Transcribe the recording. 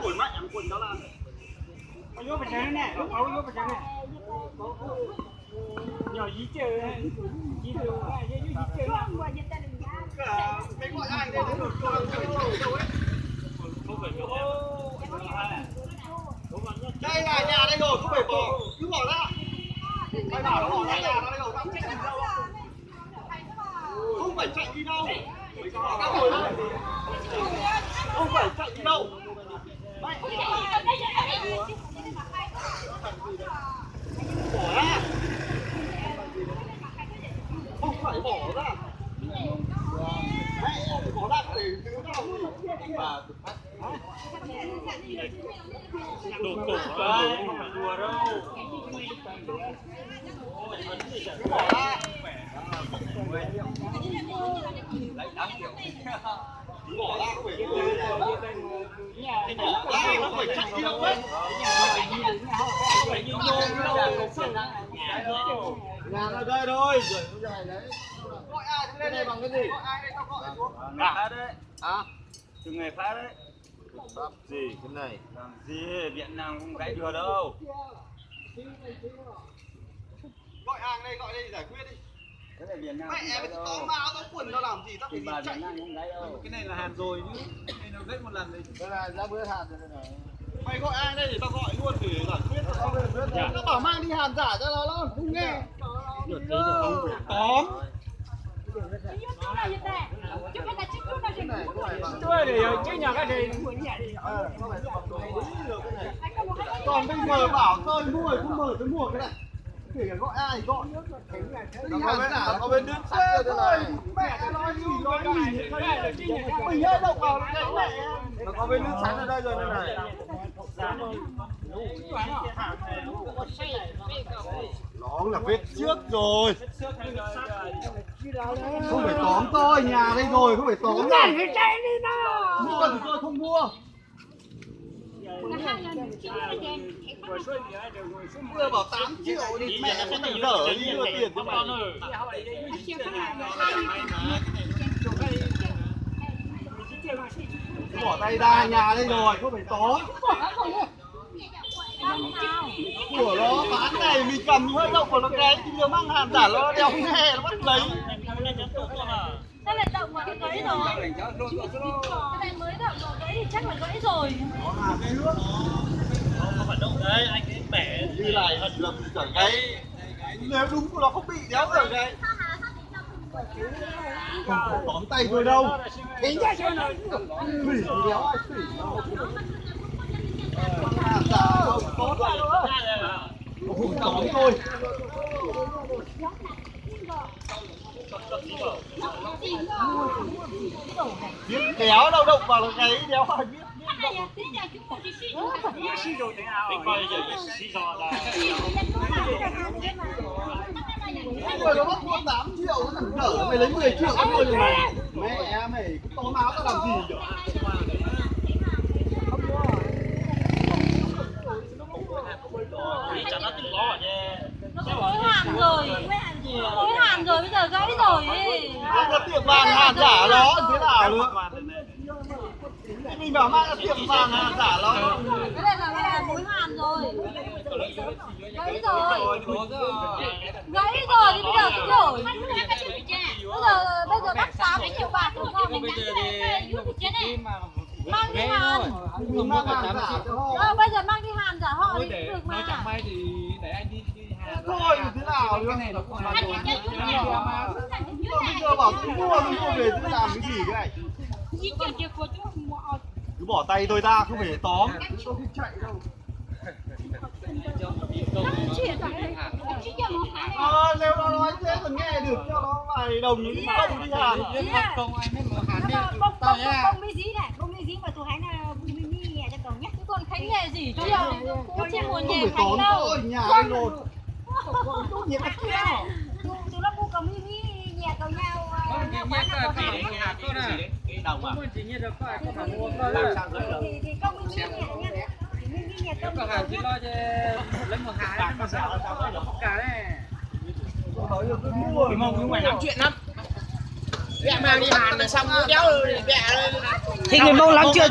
Quần mạnh em quần đó là vô bạch trắng này, vô bạch trắng này. Nhỏ dí chơi, dí chơi, dí chơi. Cái gọi ai đây nó đột rồi, đâu ấy. Đây là nhà đây rồi, không phải bỏ, cứ bỏ ra. Mày bảo nó bỏ ra nhà nó đây rồi, không phải chạy đi đâu. Không phải chạy đi đâu. Bỏ ra. Không phải bỏ ra. Bỏ ra để giữ đâu. Đồ cổ đấy, không phải đùa đâu. Bỏ ra. Bỏ ra không phải không phải chạy đi đâu đấy. Nhà ở đây thôi. Gọi ai lên đây bằng cái gì? Gọi ai đây tao gọi xuống. Phá đấy. À? Từng ngày phá đấy. Pháp gì cái này? Làm gì? Viện nào không gãy được đâu. Gọi hàng đây, gọi đây giải quyết đi. Cái này Việt Nam mẹ em tóm áo tóm quần nó làm gì tao phải chạy. Cái này là hàn rồi chứ. Đây nó vết một lần đấy. Đây là ra bữa hàn rồi này. Mày gọi ai đây để tao gọi luôn để giải quyết. Nó bảo mang đi hàn giả cho nó không nghe. Tóm. Tôi để chứ nhà cái gì. Còn bây giờ bảo tôi mua không mở tôi mua cái này. Kể cả gọi ai gọi đi hàng giả có bên nước sẵn rồi này. Mẹ nói gì mình hết đâu vào cái mẹ nó có bên nước sẵn ở đây rồi này. Nó là vết trước rồi. Không phải tóm tôi, nhà đây rồi, không phải tóm đâu. Mua thì tôi không mua. Vừa bảo 8 triệu thì mẹ sẽ phải dở đi đưa tiền cho mày. Bỏ tay ra, nhà đây rồi, không phải tóm. Của nó bán này mình cầm hơi động của nó cái thì nhiều mang hàng giả nó đeo nghe nó bắt lấy. Đây là động mà cái gãy rồi. Cái này mới động mà gãy thì chắc là gãy rồi. Nó là cái nước. Không phải động đấy, anh ấy bẻ như này là trở gãy. Nếu đúng của nó không bị đéo trở gãy. Không phải tóm tay tôi đâu. Thế nhá cho nó. Phỉ đéo ai phỉ đâu. Hàng giả không tóm ra nữa. Không tóm tôi. Biết đéo đâu động vào là cái đéo ai biết. Người nó bắt mua 8 triệu nó thẳng đỡ mày lấy 10 triệu thôi rồi mày. Mẹ mày cứ tóm áo tao làm gì vậy? Chẳng nó từng lo nha. Nó hối hàn rồi. Hối hàn rồi bây giờ gãy rồi ấy. Nó tiệm vàng hàng giả nó thế nào nữa? Mình bảo mang tiệm vàng hàng giả nó. Cái này là hối hàn rồi. Gãy rồi. Gãy rồi thì bây giờ cứ đổi. Bây giờ bắt 8 triệu bạc đúng không? Mang đi hàn. Mang hàng giả cho họ. Bây giờ mang đi hàn giả họ thì để được mà. chẳng may thì để anh đi hàn. Thôi thế nào nữa? Cái này nó cũng hàn rồi. Bây giờ bảo tôi mua về tôi làm cái gì cái này? Cứ bỏ tay tôi ra không phải tóm. Tôi không chạy đâu. Nếu nó nói thế còn nghe được cho nó vài đồng những công đi hàn. Công anh mới mở hàn đi. Bông mấy dí này, bông mấy dí mà tôi hái là mini nhẹ cho cậu nhé. Chứ còn khánh nghề gì chứ đâu. Cũng trên nguồn nhẹ khánh đâu. Nhà đây rồi. Tôi nhẹ khánh nhau. Tôi nó mua cầu mini nhẹ cậu nhau. Nhẹ cả cái hạt thôi nè. Cái đồng à? Chỉ nhẹ được phải có mà mua thôi. Thì công mini nhẹ nhé. Mini nhẹ công. Có hàng chỉ lo cho lấy một hạt mà sao cả đấy. Mua mong nhưng mà lắm chuyện lắm. Mẹ mang đi hàn là xong nó đéo rồi mẹ Thì người Mông lắm chưa